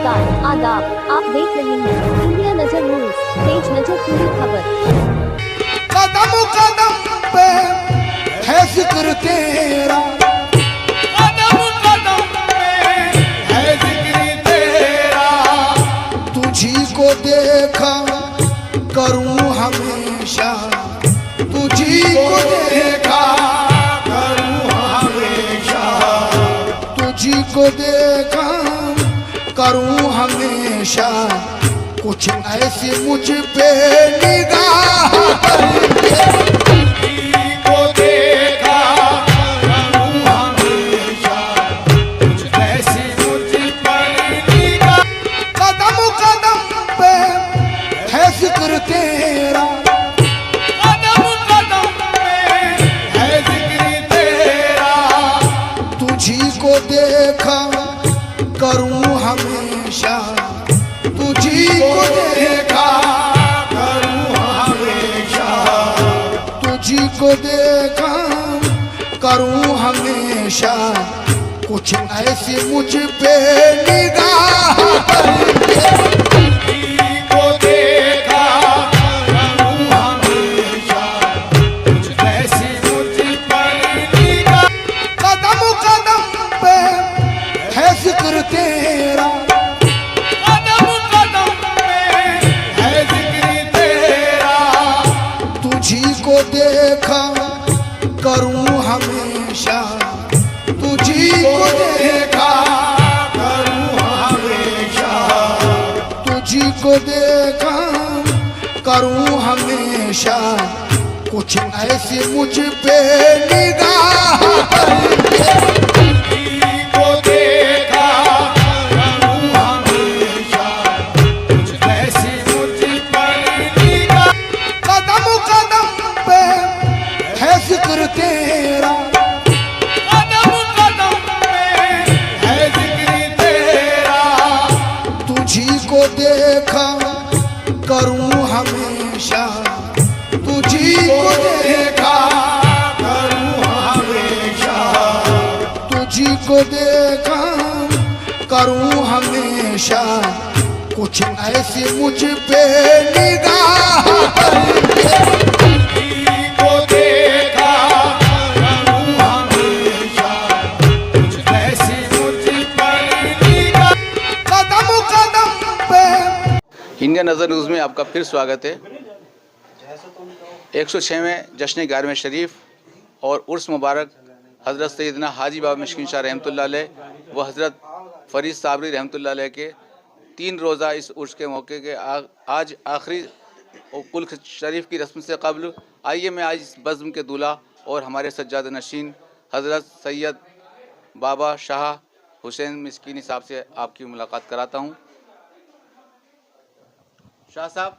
नमस्कार, आदाब। आप देख रहे हैं इंडिया नजर न्यूज, तेज नजर पूरी खबर। कदम कदम पे है जिक्र तेरा, कदम कदम पे है जिक्र तेरा। तुझी को देखा करूं हमेशा, तुझी को देखा करूं हमेशा, तुझी को देखा करूं हमेशा। कुछ ऐसी मुझ पे निगाह करके, तुझी को देखा करूं हमेशा। कुछ ऐसी मुझ पर निगाह, कदम कदम पे है जिक्र तेरा, कदम कदम पे है जिक्र तेरा। तुझी को देखा करूं हमेशा, तुझी को देखा करूं हमेशा, तुझी को देखा करूं हमेशा। कुछ ऐसी मुझ पे निगाह करके, तुझी को देखा करूं हमेशा। कुछ ऐसी मुझ पर निगाह, कदम कदम पे है जिक्र तेरा, कदम कदम पे है जिक्र तेरा। तुझी को देखा करूं हमेशा, तुझी को देखा करूं हमेशा, तुझी को देखा करूं हमेशा। कुछ ऐसी मुझ पे निगाह करके, तुझी को देखा करूं हमेशा। कुछ ऐसी मुझ पर निगाह, कदम कदम पे है जिक्र तेरा, कदम कदम पे है जिक्र तेरा। तुझी को देखा करूं हमेशा, तुझी को देखा करूं हमेशा, तुझी को देखा करूं हमेशा। कुछ ऐसी मुझ पे निगाह करके, तुझी को देखा करूं हमेशा। कुछ ऐसी मुझ पर निगाह, कदम कदम पे। इंडिया नज़र न्यूज़ में आपका फिर स्वागत है। 106वें जश्न 11वें शरीफ और उर्स मुबारक हज़रत सैयदना हाजी बाबा मिस्किन शाह रहमतुल्लाह अलैह व हज़रत फरीद साबरी रहमतुल्लाह अलैह के 3 रोज़ा इस उर्स के मौके के आज आखिरी कुल शरीफ की रस्म से कबल आइए मैं आज इस बज़्म के दूल्हा और हमारे सज्जाद नशीन हज़रत सैयद बाबा शाह हुसैन मिस्कीनी साहब से आपकी मुलाकात कराता हूँ। शाह साहब,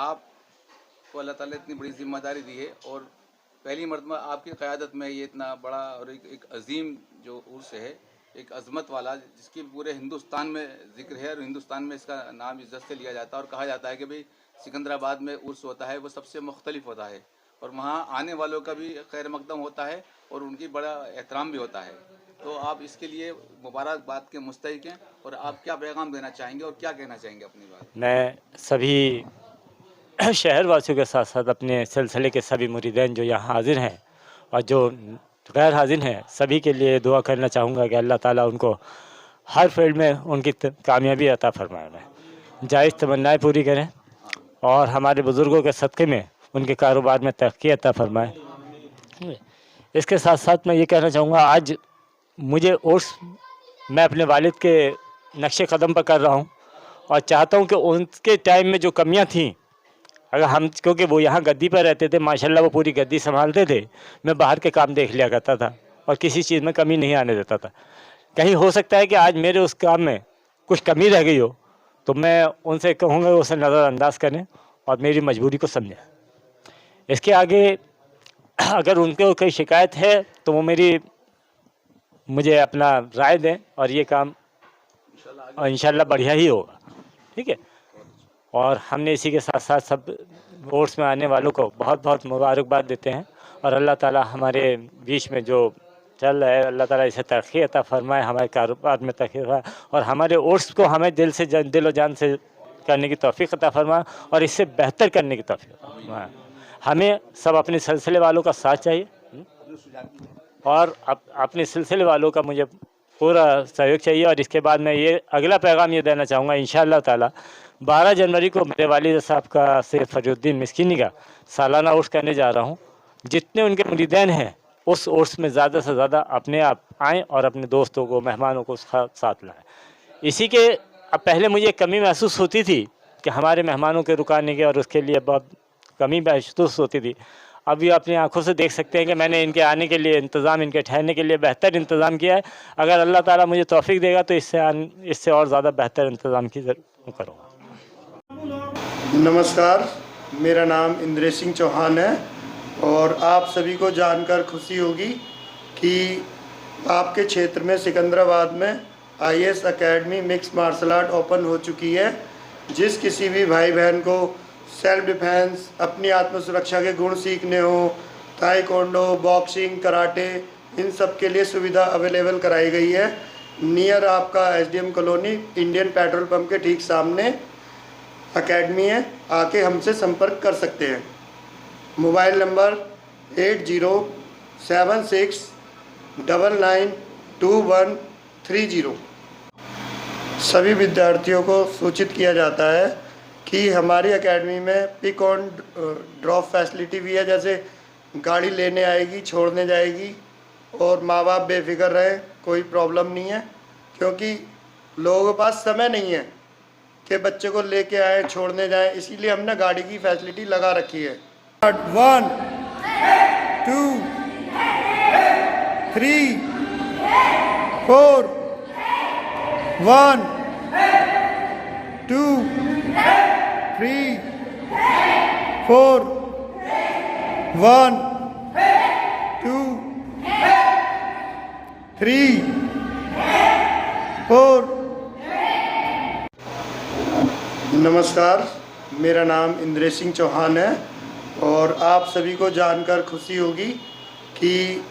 आपको अल्लाह ताला इतनी बड़ी जिम्मेदारी दी है और पहली मरतबा आपकी क़यादत में ये इतना बड़ा और एक अजीम जो उर्स है, एक अज़मत वाला, जिसकी पूरे हिंदुस्तान में ज़िक्र है और हिंदुस्तान में इसका नाम इज़्ज़त से लिया जाता है और कहा जाता है कि भाई सिकंदराबाद में उर्स होता है वो सबसे मुख्तलिफ होता है और वहाँ आने वालों का भी खैर मकदम होता है और उनकी बड़ा एहतराम भी होता है। तो आप इसके लिए मुबारकबाद के मुस्तहिक हैं और आप क्या पैगाम देना चाहेंगे और क्या कहना चाहेंगे अपनी बात? मैं सभी शहर वासियों के साथ साथ अपने सिलसिले के सभी मुरीदैन जो यहाँ हाजिर हैं और जो गैर हाजिर हैं सभी के लिए दुआ करना चाहूँगा कि अल्लाह ताला उनको हर फील्ड में उनकी कामयाबी अता फरमाए, जायज़ तमन्नाएँ पूरी करें और हमारे बुज़ुर्गों के सदक़े में उनके कारोबार में तरक्की अता फरमाए। इसके साथ साथ मैं ये कहना चाहूँगा, आज मुझे उर्स मैं अपने वालिद के नक्शे कदम पर कर रहा हूँ और चाहता हूँ कि उनके टाइम में जो कमियाँ थीं, अगर हम, क्योंकि वो यहाँ गद्दी पर रहते थे, माशाल्लाह वो पूरी गद्दी संभालते थे, मैं बाहर के काम देख लिया करता था और किसी चीज़ में कमी नहीं आने देता था। कहीं हो सकता है कि आज मेरे उस काम में कुछ कमी रह गई हो तो मैं उनसे कहूँगा उसे नज़रअंदाज करें और मेरी मजबूरी को समझें। इसके आगे अगर उनको कोई शिकायत है तो वो मुझे अपना राय दें और ये काम इंशाल्लाह बढ़िया ही होगा। ठीक है। और हमने इसी के साथ साथ सब कोर्स में आने वालों को बहुत बहुत मुबारकबाद देते हैं और अल्लाह ताला हमारे बीच में जो चल रहा है। अल्लाह ताला इसे तरक्की अता फरमाए, हमारे कारोबार में तरक्की फरमाए और हमारे ओट्स को हमें दिल और जान से करने की तौफीक अता फरमाए और इससे बेहतर करने की तौफीक अता फरमाए। हमें सब अपने सिलसिले वालों का साथ चाहिए और अपने सिलसिले वालों का मुझे पूरा सहयोग चाहिए। और इसके बाद मैं ये अगला पैगाम ये देना चाहूँगा, इंशाअल्लाह ताला 12 जनवरी को मेरे वालिद साहब का सैयद फरीउद्दीन मिस्कीनी का सालाना उर्स करने जा रहा हूँ। जितने उनके मुरीदैन हैं उस उर्स में ज़्यादा से ज़्यादा अपने आप आएँ और अपने दोस्तों को, मेहमानों को साथ लाएँ। इसी के अब पहले मुझे कमी महसूस होती थी कि हमारे मेहमानों के रुकाने की और उसके लिए बहुत कमी महसूस होती थी। अब ये अपनी आंखों से देख सकते हैं कि मैंने इनके आने के लिए इंतज़ाम, इनके ठहरने के लिए बेहतर इंतज़ाम किया है। अगर अल्लाह ताला मुझे तौफीक देगा तो इससे और ज़्यादा बेहतर इंतज़ाम की ज़रूर करूँगा। नमस्कार, मेरा नाम इंद्रेश सिंह चौहान है और आप सभी को जानकर खुशी होगी कि आपके क्षेत्र में सिकंदराबाद में IAS academy mix martial art open हो चुकी है। जिस किसी भी भाई बहन को सेल्फ डिफेंस, अपनी आत्मसुरक्षा के गुण सीखने हो, ताइक्वांडो, बॉक्सिंग, कराटे, इन सब के लिए सुविधा अवेलेबल कराई गई है। नियर आपका SDM colony Indian petrol pump के ठीक सामने एकेडमी है, आके हमसे संपर्क कर सकते हैं। Mobile number 8076992130। सभी विद्यार्थियों को सूचित किया जाता है कि हमारी एकेडमी में पिक ऑन ड्रॉप फैसिलिटी भी है, जैसे गाड़ी लेने आएगी, छोड़ने जाएगी और माँ बाप बेफिक्र रहें, कोई प्रॉब्लम नहीं है, क्योंकि लोगों के पास समय नहीं है कि बच्चे को लेके आए, छोड़ने जाएं, इसीलिए हमने गाड़ी की फैसिलिटी लगा रखी है। 1 2 3 4 1 2 3 4 1 2 3 4। नमस्कार, मेरा नाम इंद्रेश सिंह चौहान है और आप सभी को जानकर खुशी होगी कि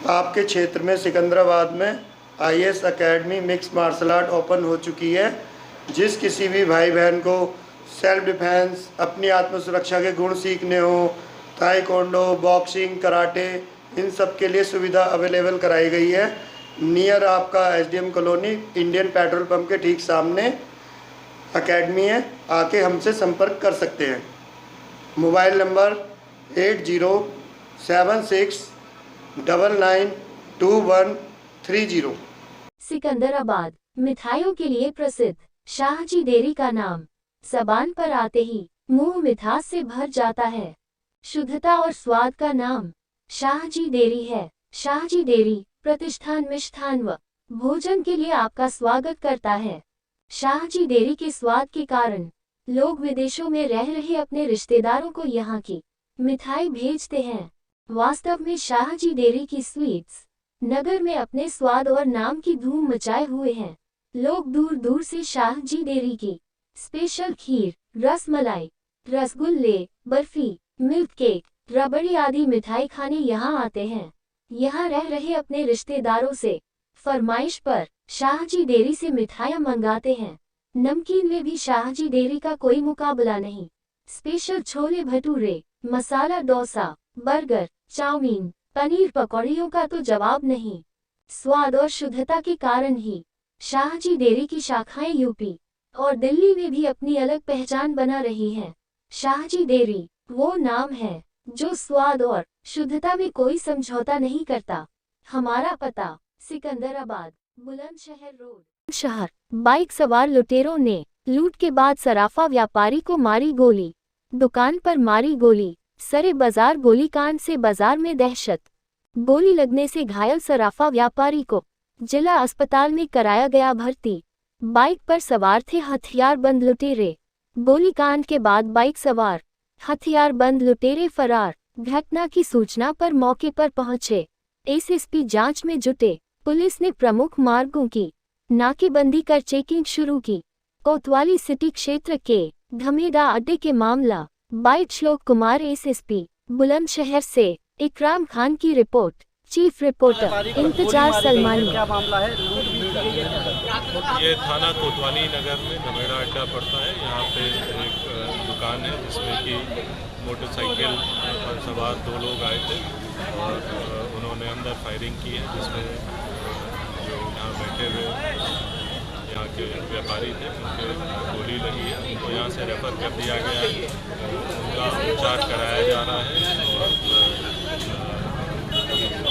आपके क्षेत्र में सिकंदराबाद में IAS academy mix martial art open हो चुकी है। जिस किसी भी भाई बहन को सेल्फ डिफेंस, अपनी आत्मसुरक्षा के गुण सीखने हो, ताइक्वांडो, बॉक्सिंग, कराटे, इन सब के लिए सुविधा अवेलेबल कराई गई है। नियर आपका SDM colony Indian petrol pump के ठीक सामने एकेडमी है, आके हमसे संपर्क कर सकते हैं। Mobile number 8076992130। सिकंदराबाद मिठाइयों के लिए प्रसिद्ध शाहजी डेयरी का नाम ज़बान पर आते ही मुंह मिठास से भर जाता है। शुद्धता और स्वाद का नाम शाहजी डेयरी है। शाहजी डेयरी प्रतिष्ठान मिष्ठान व भोजन के लिए आपका स्वागत करता है। शाहजी डेयरी के स्वाद के कारण लोग विदेशों में रह रहे अपने रिश्तेदारों को यहाँ की मिठाई भेजते हैं। वास्तव में शाहजी डेयरी की स्वीट्स नगर में अपने स्वाद और नाम की धूम मचाए हुए हैं। लोग दूर दूर से शाहजी डेयरी की स्पेशल खीर, रसमलाई, रसगुल्ले, बर्फी, मिल्क केक, रबड़ी आदि मिठाई खाने यहाँ आते हैं। यहाँ रह रहे अपने रिश्तेदारों से फरमाइश पर शाहजी डेयरी से मिठाइयाँ मंगाते हैं। नमकीन में भी शाहजी डेयरी का कोई मुकाबला नहीं। Special chole bhature, masala dosa, burger, chowmein, paneer पकौड़ियों का तो जवाब नहीं। स्वाद और शुद्धता के कारण ही शाहजी डेयरी की शाखाएं यूपी और दिल्ली में भी अपनी अलग पहचान बना रही हैं। शाहजी डेयरी वो नाम है जो स्वाद और शुद्धता में कोई समझौता नहीं करता। हमारा पता सिकंदराबाद, बुलंदशहर रोड, शहर। बाइक सवार लुटेरों ने लूट के बाद सराफा व्यापारी को मारी गोली। दुकान पर मारी गोली, सरे बाजार गोलीकांड से बाजार में दहशत। गोली लगने से घायल सराफा व्यापारी को जिला अस्पताल में कराया गया भर्ती। बाइक पर सवार थे हथियारबंद लुटेरे। गोलीकांड के बाद बाइक सवार हथियारबंद लुटेरे फरार। घटना की सूचना पर मौके पर पहुंचे SSP जांच में जुटे। पुलिस ने प्रमुख मार्गों की नाकेबंदी कर चेकिंग शुरू की। कोतवाली सिटी क्षेत्र के धमेदा अड्डे के मामला। बाइट श्लोक कुमार SSP बुलंदशहर से। इकराम खान की रिपोर्ट। चीफ रिपोर्टर इंतजार सलमानी। क्या मामला है? लूट भी की गई है क्या? ये थाना कोतवाली नगर में नवेड़ा अड्डा पड़ता है। यहाँ पे एक दुकान है जिसमें कि मोटरसाइकिल पर सवार 2 लोग आए थे और उन्होंने अंदर फायरिंग की है, जिसमें जो यहाँ बैठे हुए यहाँ के व्यापारी थे उनके गोली लगी है। उनको यहाँ से रेफर कर दिया गया है, उनका उपचार कराया जा रहा है। और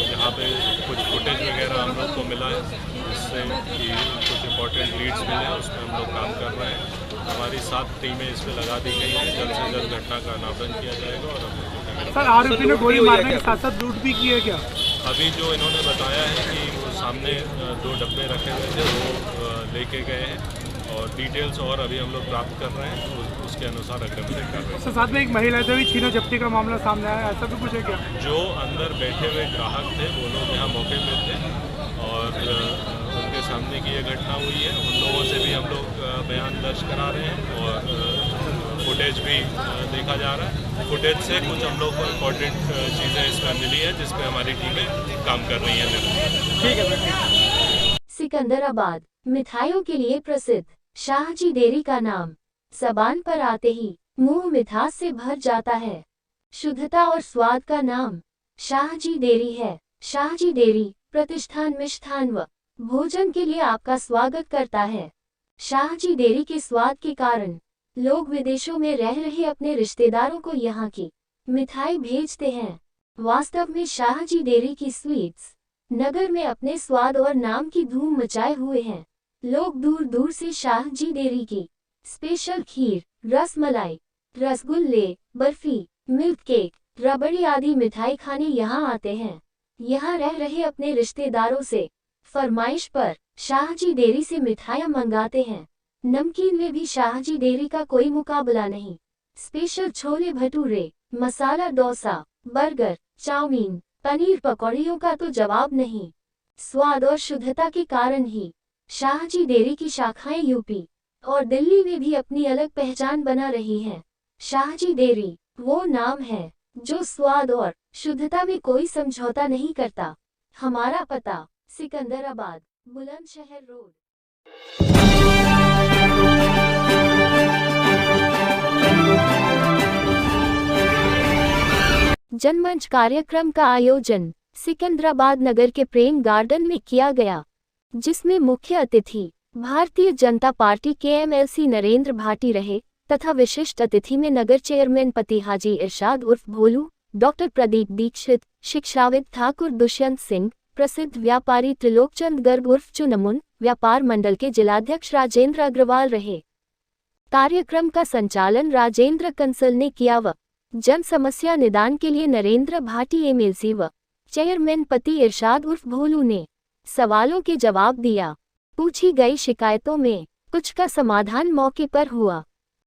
यहाँ पे कुछ फुटेज वगैरह हम लोग को मिला है, जिससे कि कुछ इम्पोर्टेंट लीड्स मिले हैं, उसमें हम लोग काम कर रहे हैं। हमारी 7 टीमें इस पर लगा दी गई हैं। जल्द से जल्द घटना का अनावरण किया जाएगा। और सर, आरोपी ने गोली मारने के साथ साथ लूट भी की है क्या? अभी जो इन्होंने बताया है कि वो सामने 2 डब्बे रखे हुए थे, वो लेके गए हैं और डिटेल्स और अभी हम लोग प्राप्त कर रहे हैं, तो उसके अनुसार अग्रिम कर रहे हैं। सर, साथ में एक महिला से भी छीना झपटी का मामला सामने आया, ऐसा भी कुछ है क्या? जो अंदर बैठे हुए ग्राहक थे वो लोग यहाँ मौके पे थे और उनके सामने की ये घटना हुई है। उन लोगों से भी हम लोग बयान दर्ज करा रहे हैं और फुटेज भी देखा जा रहा है। फुटेज से कुछ हम लोग को इम्पोर्टेंट चीज़ें इसमें मिली है, जिस पे हमारी टीमें काम कर रही हैं। ठीक है। सिकंदराबाद मिठाइयों के लिए प्रसिद्ध शाहजी डेयरी का नाम ज़बान पर आते ही मुंह मिठास से भर जाता है। शुद्धता और स्वाद का नाम शाहजी डेयरी है। शाहजी डेयरी प्रतिष्ठान मिष्ठान व भोजन के लिए आपका स्वागत करता है। शाहजी डेयरी के स्वाद के कारण लोग विदेशों में रह रहे अपने रिश्तेदारों को यहाँ की मिठाई भेजते हैं। वास्तव में शाहजी डेयरी की स्वीट्स नगर में अपने स्वाद और नाम की धूम मचाए हुए हैं। लोग दूर दूर से शाहजी डेयरी की स्पेशल खीर, रसमलाई, रसगुल्ले, बर्फी, मिल्क केक, रबड़ी आदि मिठाई खाने यहाँ आते हैं। यहाँ रह रहे अपने रिश्तेदारों से फरमाइश पर शाहजी डेयरी से मिठाइयाँ मंगाते हैं। नमकीन में भी शाहजी डेयरी का कोई मुकाबला नहीं। Special chole bhature, masala dosa, burger, chowmein, paneer पकौड़ियों का तो जवाब नहीं। स्वाद और शुद्धता के कारण ही शाहजी डेयरी की शाखाएं यूपी और दिल्ली में भी अपनी अलग पहचान बना रही हैं। शाहजी डेयरी वो नाम है जो स्वाद और शुद्धता में कोई समझौता नहीं करता। हमारा पता सिकंदराबाद, बुलंदशहर रोड। जनमंच कार्यक्रम का आयोजन सिकंदराबाद नगर के प्रेम गार्डन में किया गया, जिसमें मुख्य अतिथि भारतीय जनता पार्टी के एमएलसी नरेंद्र भाटी रहे तथा विशिष्ट अतिथि में नगर चेयरमैन पति हाजी इरशाद उर्फ भोलू, डॉक्टर प्रदीप दीक्षित, शिक्षाविद ठाकुर दुष्यंत सिंह, प्रसिद्ध व्यापारी त्रिलोकचंद गर्ग उर्फ चुनमुन, व्यापार मंडल के जिलाध्यक्ष राजेंद्र अग्रवाल रहे। कार्यक्रम का संचालन राजेंद्र कंसल ने किया व जन समस्या निदान के लिए नरेंद्र भाटी एमएलसी व चेयरमैन पति इरशाद उर्फ भोलू ने सवालों के जवाब दिया। पूछी गई शिकायतों में कुछ का समाधान मौके पर हुआ।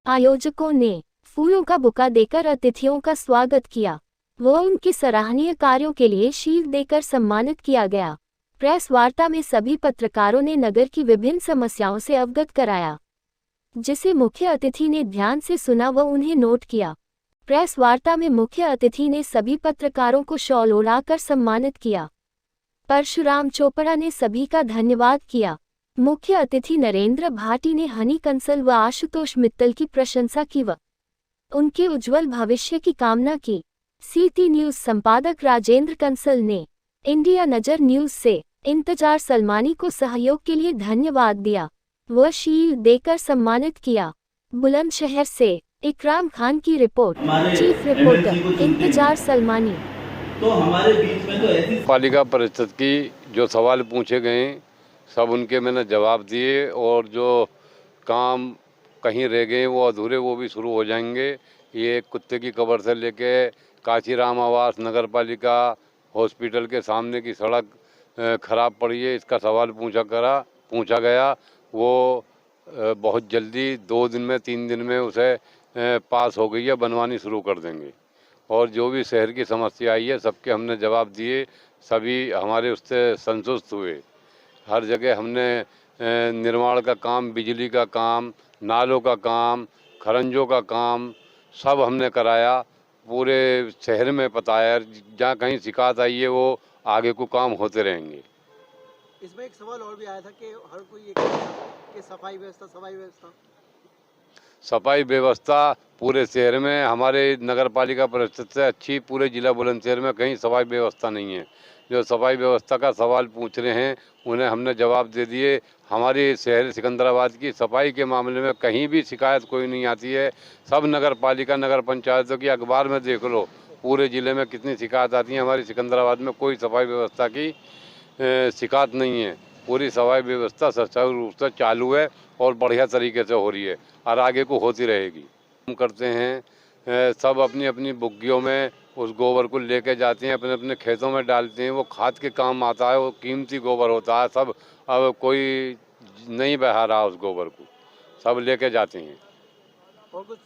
आयोजकों ने फूलों का बुका देकर अतिथियों का स्वागत किया। वो उनके सराहनीय कार्यों के लिए शील्ड देकर सम्मानित किया गया। प्रेस वार्ता में सभी पत्रकारों ने नगर की विभिन्न समस्याओं से अवगत कराया, जिसे मुख्य अतिथि ने ध्यान से सुना व उन्हें नोट किया। प्रेस वार्ता में मुख्य अतिथि ने सभी पत्रकारों को शॉल ओढ़ाकर सम्मानित किया। परशुराम चोपड़ा ने सभी का धन्यवाद किया। मुख्य अतिथि नरेंद्र भाटी ने हनी कंसल व आशुतोष मित्तल की प्रशंसा की व उनके उज्जवल भविष्य की कामना की। सीटी न्यूज संपादक राजेंद्र कंसल ने इंडिया नजर न्यूज से इंतजार सलमानी को सहयोग के लिए धन्यवाद दिया व शील्ड देकर सम्मानित किया। बुलंदशहर से इकराम खान की रिपोर्ट। चीफ रिपोर्टर इंतजार सलमानी। तो हमारे बीच में तो ऐसी पालिका परिषद की जो सवाल पूछे गए सब उनके मैंने जवाब दिए और जो काम कहीं रह गए वो अधूरे वो भी शुरू हो जाएंगे। ये कुत्ते की कब्र से लेके काशीराम आवास, नगर पालिका, हॉस्पिटल के सामने की सड़क खराब पड़ी है, इसका सवाल पूछा गया। वो बहुत जल्दी 2 दिन में 3 दिन में उसे पास हो गई है, बनवानी शुरू कर देंगे। और जो भी शहर की समस्या आई है सबके हमने जवाब दिए, सभी हमारे उससे संतुष्ट हुए। हर जगह हमने निर्माण का काम, बिजली का काम, नालों का काम, खरंजों का काम सब हमने कराया। पूरे शहर में पता है, जहाँ कहीं शिकायत आई है वो आगे को काम होते रहेंगे। इसमें एक सवाल और भी आया था कि हर कोई ये कहता है कि सफाई व्यवस्था पूरे शहर में, हमारे नगर पालिका परिषद से अच्छी पूरे जिला बुलंदशहर में कहीं सफाई व्यवस्था नहीं है। जो सफाई व्यवस्था का सवाल पूछ रहे हैं उन्हें हमने जवाब दे दिए। हमारे शहर सिकंदराबाद की सफाई के मामले में कहीं भी शिकायत कोई नहीं आती है। सब नगर पालिका नगर पंचायतों की अखबार में देख लो, पूरे ज़िले में कितनी शिकायत आती है। हमारी सिकंदराबाद में कोई सफाई व्यवस्था की शिकायत नहीं है। पूरी सफाई व्यवस्था सुचारू रूप से चालू है और बढ़िया तरीके से हो रही है और आगे को होती रहेगी। हम करते हैं सब अपनी अपनी बुग्गियों में उस गोबर को लेके जाते हैं, अपने अपने खेतों में डालते हैं। वो खाद के काम आता है, वो कीमती गोबर होता है। सब अब कोई नहीं बहा रहा उस गोबर को, सब लेके जाते हैं। और कुछ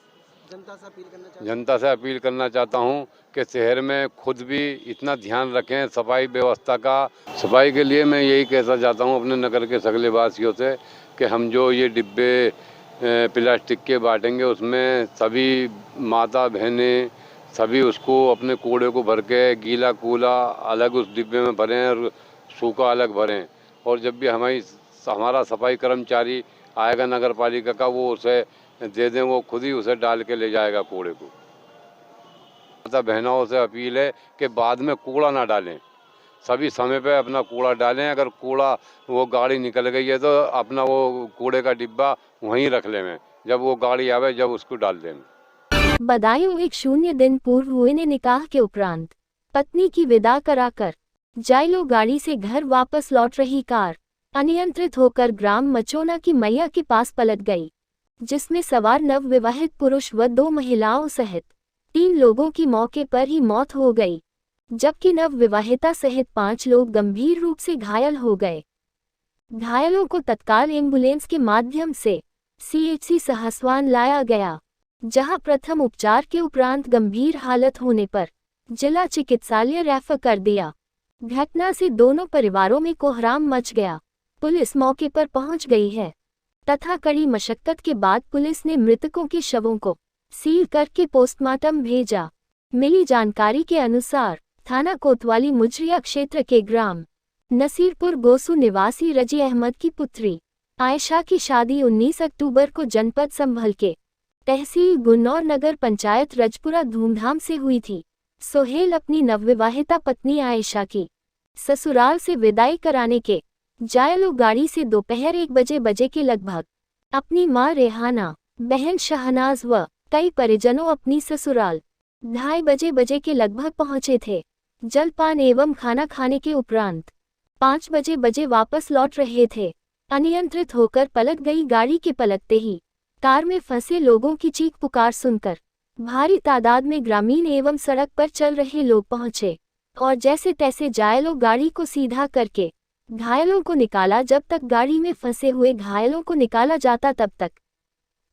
जनता से अपील करना चाहता हूँ कि शहर में खुद भी इतना ध्यान रखें सफाई व्यवस्था का। सफाई के लिए मैं यही कहना चाहता हूँ अपने नगर के सगले वासियों से कि हम जो ये डिब्बे प्लास्टिक के बांटेंगे उसमें सभी माता बहनें सभी उसको अपने कूड़े को भर के गीला कूड़ा अलग उस डिब्बे में भरें और सूखा अलग भरें। और जब भी हमारा सफाई कर्मचारी आएगा नगर पालिका का, वो उसे दे दें, वो खुद ही उसे डाल के ले जाएगा कूड़े को। माता बहनों से अपील है कि बाद में कूड़ा ना डालें, सभी समय पे अपना कूड़ा डालें। अगर कूड़ा वो गाड़ी निकल गई है तो अपना वो कूड़े का डिब्बा वहीं रख लें, जब वो गाड़ी आवे जब उसको डाल दें। बदायूं 1 दिन पूर्व हुए ने निकाह के उपरांत पत्नी की विदा कराकर जायलो गाड़ी से घर वापस लौट रही कार अनियंत्रित होकर ग्राम मचोना की मैया के पास पलट गई, जिसमें सवार नवविवाहित पुरुष व 2 महिलाओं सहित 3 लोगों की मौके पर ही मौत हो गई, जबकि नवविवाहिता सहित 5 लोग गंभीर रूप से घायल हो गए। घायलों को तत्काल एम्बुलेंस के माध्यम से CHC सहसवान लाया गया, जहां प्रथम उपचार के उपरांत गंभीर हालत होने पर जिला चिकित्सालय रेफर कर दिया। घटना से दोनों परिवारों में कोहराम मच गया। पुलिस मौके पर पहुंच गई है तथा कड़ी मशक्कत के बाद पुलिस ने मृतकों के शवों को सील करके पोस्टमार्टम भेजा। मिली जानकारी के अनुसार थाना कोतवाली मुजरिया क्षेत्र के ग्राम नसीरपुर गोसू निवासी रजी अहमद की पुत्री आयशा की शादी 19 अक्टूबर को जनपद संभल के तहसील गुन्नौर नगर पंचायत रजपुरा धूमधाम से हुई थी। सोहेल अपनी नवविवाहिता पत्नी आयशा की ससुराल से विदाई कराने के जायलो गाड़ी से दोपहर 1 बजे के लगभग अपनी मां रेहाना, बहन शहनाज व कई परिजनों अपनी ससुराल 2:30 बजे के लगभग पहुंचे थे। जलपान एवं खाना खाने के उपरांत 5 बजे वापस लौट रहे थे। अनियंत्रित होकर पलट गई गाड़ी के पलटते ही कार में फंसे लोगों की चीख पुकार सुनकर भारी तादाद में ग्रामीण एवं सड़क पर चल रहे लोग पहुंचे और जैसे तैसे जायलों गाड़ी को सीधा करके घायलों को निकाला। जब तक गाड़ी में फंसे हुए घायलों को निकाला जाता तब तक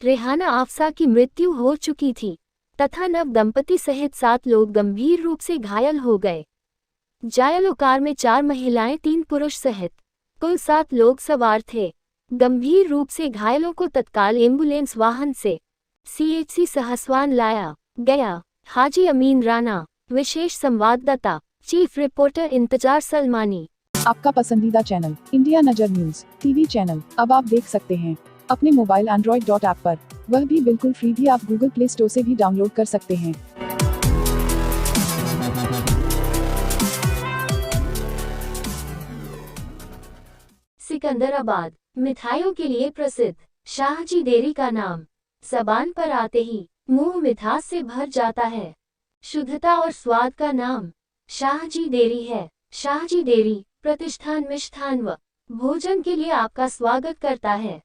रेहाना आफसा की मृत्यु हो चुकी थी तथा नव दंपति सहित 7 लोग गंभीर रूप से घायल हो गए। जायलों कार में 4 महिलाएं 3 पुरुष सहित कुल 7 लोग सवार थे। गंभीर रूप से घायलों को तत्काल एम्बुलेंस वाहन से CHC सहसवान लाया गया। हाजी अमीन राणा, विशेष संवाददाता, चीफ रिपोर्टर इंतजार सलमानी। आपका पसंदीदा चैनल इंडिया नजर न्यूज TV चैनल अब आप देख सकते हैं अपने मोबाइल Android.app पर, वह भी बिल्कुल फ्री। भी आप Google Play Store से भी डाउनलोड कर सकते हैं। सिकंदराबाद मिठाइयों के लिए प्रसिद्ध शाहजी डेयरी का नाम ज़बान पर आते ही मुंह मिठास से भर जाता है। शुद्धता और स्वाद का नाम शाहजी डेयरी है। शाहजी डेयरी प्रतिष्ठान मिष्ठान व भोजन के लिए आपका स्वागत करता है।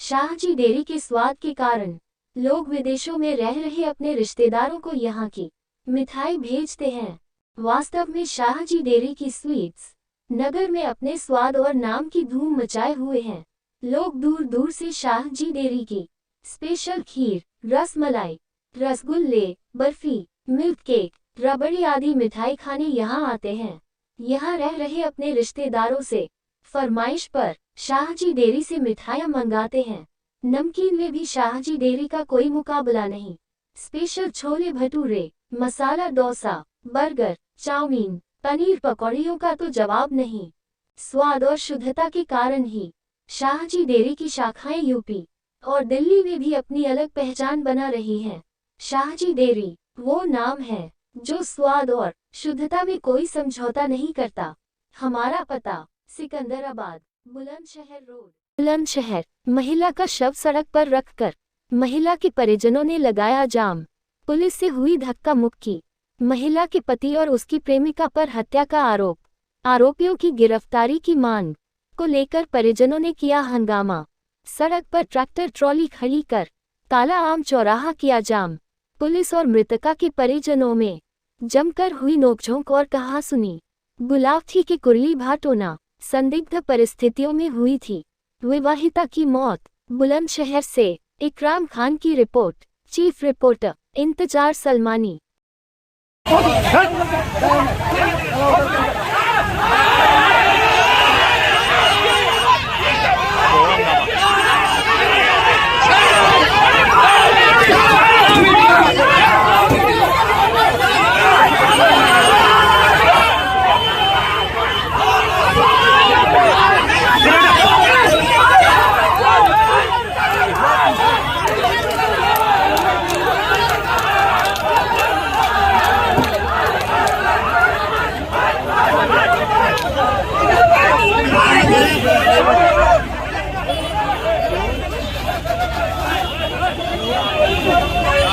शाहजी डेयरी के स्वाद के कारण लोग विदेशों में रह रहे अपने रिश्तेदारों को यहाँ की मिठाई भेजते हैं। वास्तव में शाहजी डेयरी की स्वीट्स नगर में अपने स्वाद और नाम की धूम मचाए हुए हैं। लोग दूर दूर से शाहजी डेयरी की स्पेशल खीर, रसमलाई, रसगुल्ले, बर्फी, मिल्क केक, रबड़ी आदि मिठाई खाने यहाँ आते हैं। यहाँ रह रहे अपने रिश्तेदारों से फरमाइश पर शाहजी डेयरी से मिठाइयाँ मंगाते हैं। नमकीन में भी शाहजी डेयरी का कोई मुकाबला नहीं। Special chole bhature, masala dosa, burger, chowmein, paneer पकौड़ियों का तो जवाब नहीं। स्वाद और शुद्धता के कारण ही शाहजी डेयरी की शाखाएं यूपी और दिल्ली में भी अपनी अलग पहचान बना रही हैं। शाहजी डेयरी वो नाम है जो स्वाद और शुद्धता में कोई समझौता नहीं करता। हमारा पता सिकंदराबाद, बुलंदशहर रोड, बुलंदशहर। महिला का शव सड़क पर रखकर महिला के परिजनों ने लगाया जाम। पुलिस से हुई धक्का मुक्की। महिला के पति और उसकी प्रेमिका पर हत्या का आरोप। आरोपियों की गिरफ्तारी की मांग को लेकर परिजनों ने किया हंगामा। सड़क पर ट्रैक्टर ट्रॉली खड़ी कर काला आम चौराहा किया जाम। पुलिस और मृतका के परिजनों में जमकर हुई नोकझोंक और कहासुनी। गुलावथी के कुरली भाटोना संदिग्ध परिस्थितियों में हुई थी। विवाहिता की मौत। बुलंदशहर से इकराम खान की रिपोर्ट। चीफ रिपोर्टर इंतजार सलमानी।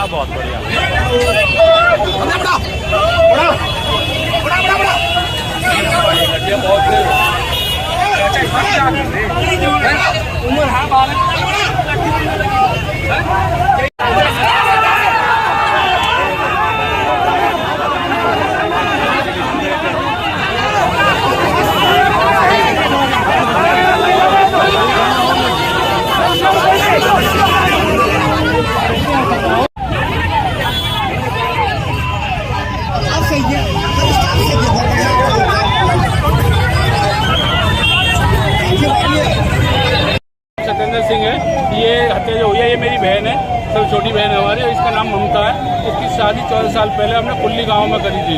बहुत बढ़िया। उम्र है बालक। सत्येंद्र सिंह है। ये हत्या जो हुई है ये मेरी बहन है, सब छोटी बहन है हमारी। इसका नाम ममता है। इसकी शादी 14 साल पहले हमने कुल्ली गांव में करी थी,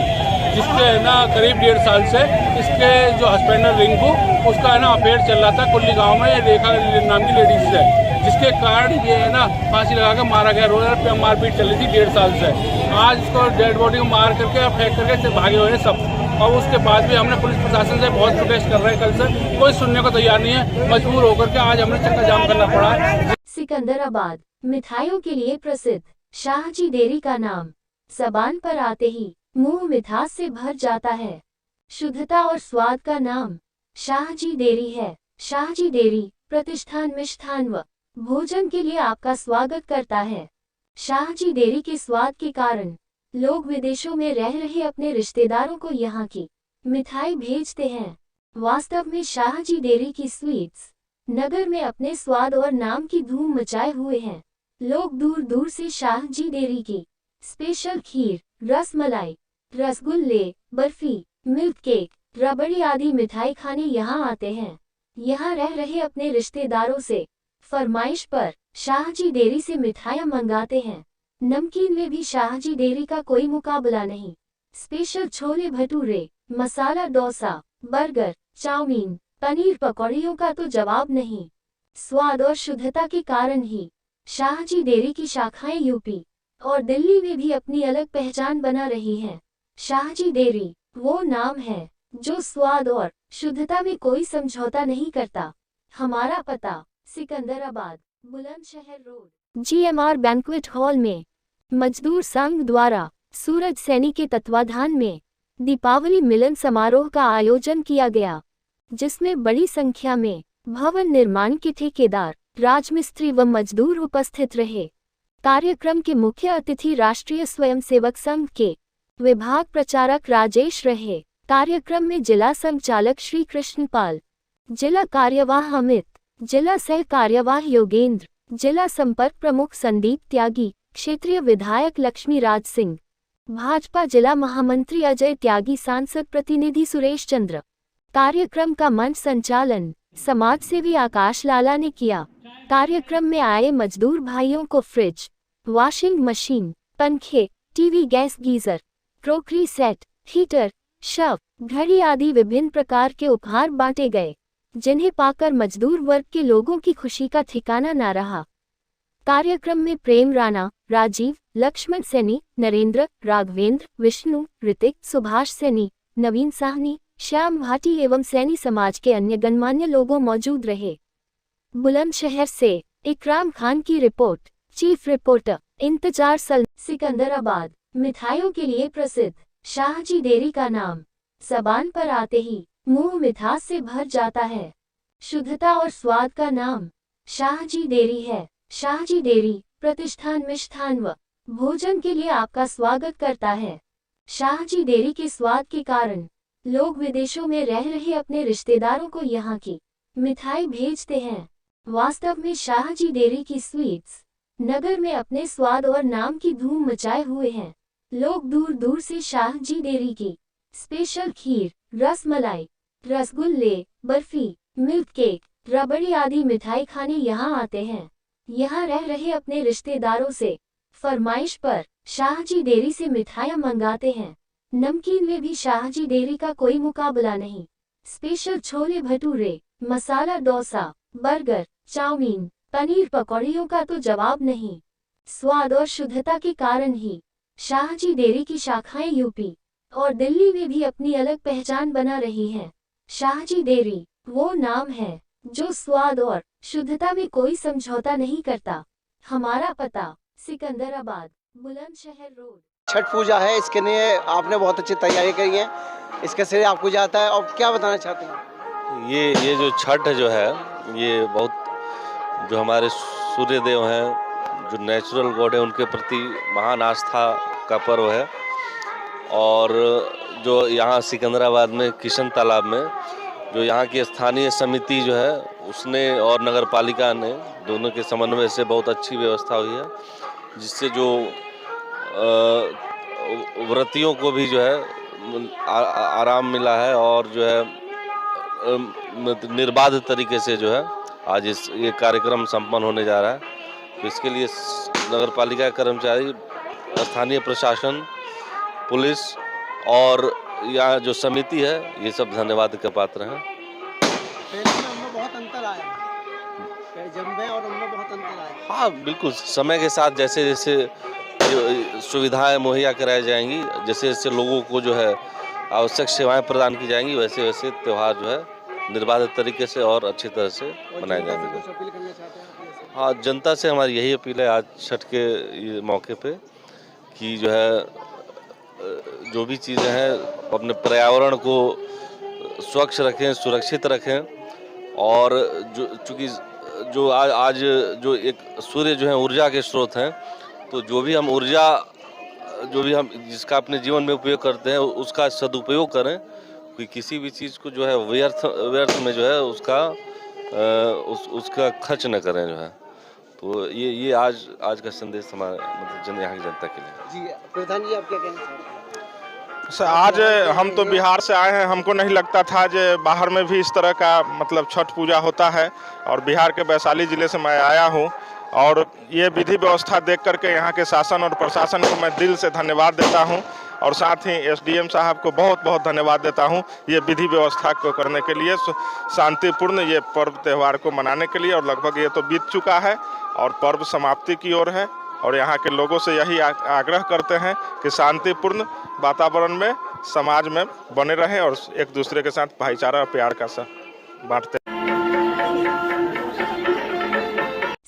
जिसके है ना करीब 1.5 साल से इसके जो हस्बैंड है रिंकू, उसका है ना अफेयर चल रहा था कुल्ली गांव में। ये रेखा नाम की लेडीज है, जिसके कारण ये है ना फांसी लगा कर मारा गया। रोड पे मारपीट चल रही थी 1.5 साल से। आज इसको डेड बॉडी को मार करके और फेंक करके भागे हुए हैं सब। और उसके बाद भी हमने पुलिस प्रशासन से बहुत प्रोटेस्ट कर रहे हैं, कल से कोई सुनने को तैयार नहीं है। मजबूर होकर के आज हमने चक्का जाम करना पड़ा है। सिकंदराबाद मिठाइयों के लिए प्रसिद्ध शाहजी डेयरी का नाम ज़बान पर आते ही मुंह मिठास से भर जाता है। शुद्धता और स्वाद का नाम शाहजी डेयरी है। शाहजी डेयरी प्रतिष्ठान मिष्ठान व भोजन के लिए आपका स्वागत करता है। शाहजी डेयरी के स्वाद के कारण लोग विदेशों में रह रहे अपने रिश्तेदारों को यहाँ की मिठाई भेजते हैं। वास्तव में शाहजी डेयरी की स्वीट्स नगर में अपने स्वाद और नाम की धूम मचाए हुए हैं। लोग दूर दूर से शाहजी डेयरी की स्पेशल खीर, रसमलाई, रसगुल्ले, बर्फी, मिल्क केक, रबड़ी आदि मिठाई खाने यहाँ आते हैं। यहाँ रह रहे अपने रिश्तेदारों से फरमाइश पर शाहजी डेयरी से मिठाइयाँ मंगाते हैं। नमकीन में भी शाहजी डेयरी का कोई मुकाबला नहीं। Special chole bhature, masala dosa, burger, chowmein, paneer पकौड़ियों का तो जवाब नहीं। स्वाद और शुद्धता के कारण ही शाहजी डेयरी की शाखाएं यूपी और दिल्ली में भी अपनी अलग पहचान बना रही हैं। शाहजी डेयरी वो नाम है जो स्वाद और शुद्धता में कोई समझौता नहीं करता। हमारा पता Secunderabad, Bulandshahr road, GMR banquet hall में मजदूर संघ द्वारा सूरज सैनी के तत्वाधान में दीपावली मिलन समारोह का आयोजन किया गया, जिसमें बड़ी संख्या में भवन निर्माण के ठेकेदार, राजमिस्त्री व मजदूर उपस्थित रहे। कार्यक्रम के मुख्य अतिथि राष्ट्रीय स्वयंसेवक संघ के विभाग प्रचारक राजेश रहे। कार्यक्रम में जिला संचालक श्री कृष्णपाल, जिला कार्यवाह अमित, जिला सह कार्यवाह योगेंद्र, जिला संपर्क प्रमुख संदीप त्यागी, क्षेत्रीय विधायक लक्ष्मी राज सिंह, भाजपा जिला महामंत्री अजय त्यागी, सांसद प्रतिनिधि सुरेश चंद्र। कार्यक्रम का मंच संचालन समाजसेवी आकाश लाला ने किया। कार्यक्रम में आए मजदूर भाइयों को फ्रिज, वॉशिंग मशीन, पंखे, TV, gas geyser, crockery set, heater, शव, घड़ी आदि विभिन्न प्रकार के उपहार बांटे गए, जिन्हें पाकर मजदूर वर्ग के लोगों की खुशी का ठिकाना न रहा। कार्यक्रम में प्रेम राणा, राजीव, लक्ष्मण सैनी, नरेंद्र, राघवेंद्र, विष्णु, ऋतिक, सुभाष सैनी, नवीन साहनी, श्याम भाटी एवं सैनी समाज के अन्य गणमान्य लोगों मौजूद रहे। बुलंदशहर से इकराम खान की रिपोर्ट। चीफ रिपोर्टर इंतजार सल। सिकंदराबाद मिठाइयों के लिए प्रसिद्ध शाहजी डेयरी का नाम ज़बान पर आते ही मुंह मिठास से भर जाता है। शुद्धता और स्वाद का नाम शाहजी डेयरी है। शाहजी डेयरी प्रतिष्ठान मिष्ठान व भोजन के लिए आपका स्वागत करता है। शाहजी डेयरी के स्वाद के कारण लोग विदेशों में रह रहे अपने रिश्तेदारों को यहाँ की मिठाई भेजते हैं। वास्तव में शाहजी डेयरी की स्वीट्स नगर में अपने स्वाद और नाम की धूम मचाए हुए हैं। लोग दूर दूर से शाहजी डेयरी की स्पेशल खीर, रसमलाई, रसगुल्ले, बर्फी, मिल्क केक, रबड़ी आदि मिठाई खाने यहाँ आते हैं। यहाँ रह रहे अपने रिश्तेदारों से फरमाइश पर शाहजी डेयरी से मिठाइयाँ मंगाते हैं। नमकीन में भी शाहजी डेयरी का कोई मुकाबला नहीं। Special chole bhature, masala dosa, burger, chowmein, paneer पकौड़ियों का तो जवाब नहीं। स्वाद और शुद्धता के कारण ही शाहजी डेयरी की शाखाएं यूपी और दिल्ली में भी अपनी अलग पहचान बना रही हैं। शाहजी डेयरी वो नाम है जो स्वाद और शुद्धता में कोई समझौता नहीं करता। हमारा पता सिकंदराबाद, बुलंदशहर रोड। छठ पूजा है, इसके लिए आपने बहुत अच्छी तैयारी करी है, इसके से आपको जाता है। और क्या बताना चाहते हैं? ये जो छठ जो है, ये बहुत जो हमारे सूर्य देव हैं, जो नेचुरल गॉड है, उनके प्रति महान आस्था का पर्व है। और जो यहाँ सिकंदराबाद में किशन तालाब में जो यहाँ की स्थानीय समिति जो है उसने और नगर पालिका ने दोनों के समन्वय से बहुत अच्छी व्यवस्था हुई है, जिससे जो व्रतियों को भी जो है आराम मिला है और जो है निर्बाध तरीके से जो है आज ये कार्यक्रम संपन्न होने जा रहा है। तो इसके लिए नगर पालिका कर्मचारी, स्थानीय प्रशासन, पुलिस और यहाँ जो समिति है, ये सब धन्यवाद के पात्र हैं। उनमें बहुत अंतर आया, जम्बे और उनमें बहुत अंतर आया। हाँ बिल्कुल, समय के साथ जैसे जैसे जो सुविधाएं मुहैया कराई जाएंगी, जैसे जैसे लोगों को जो है आवश्यक सेवाएं प्रदान की जाएंगी, वैसे वैसे त्यौहार जो है निर्बाध तरीके से और अच्छी तरह से मनाए जाएंगे। हाँ, जनता से हमारी यही अपील है आज छठ के मौके पे कि जो है जो भी चीज़ें हैं अपने पर्यावरण को स्वच्छ रखें, सुरक्षित रखें। और जो चूँकि जो आज जो एक सूर्य जो है ऊर्जा के स्रोत हैं, तो जो भी हम ऊर्जा जिसका अपने जीवन में उपयोग करते हैं उसका सदुपयोग करें। कि किसी भी चीज़ को जो है व्यर्थ में जो है उसका खर्च न करें जो है। तो ये आज का संदेश हमारे मतलब यहाँ की जनता के लिए। जी प्रधान जी, आप क्या कहना चाहते हैं? सर, आज हम तो बिहार से आए हैं, हमको नहीं लगता था जो बाहर में भी इस तरह का मतलब छठ पूजा होता है। और बिहार के वैशाली ज़िले से मैं आया हूँ और ये विधि व्यवस्था देख करके यहाँ के शासन और प्रशासन को मैं दिल से धन्यवाद देता हूँ। और साथ ही एसडीएम साहब को बहुत बहुत धन्यवाद देता हूँ ये विधि व्यवस्था को करने के लिए, शांतिपूर्ण ये पर्व त्यौहार को मनाने के लिए। और लगभग ये तो बीत चुका है और पर्व समाप्ति की ओर है। और यहाँ के लोगों से यही आग्रह करते हैं कि शांतिपूर्ण वातावरण में समाज में बने रहें और एक दूसरे के साथ भाईचारा और प्यार का साथ बांटते।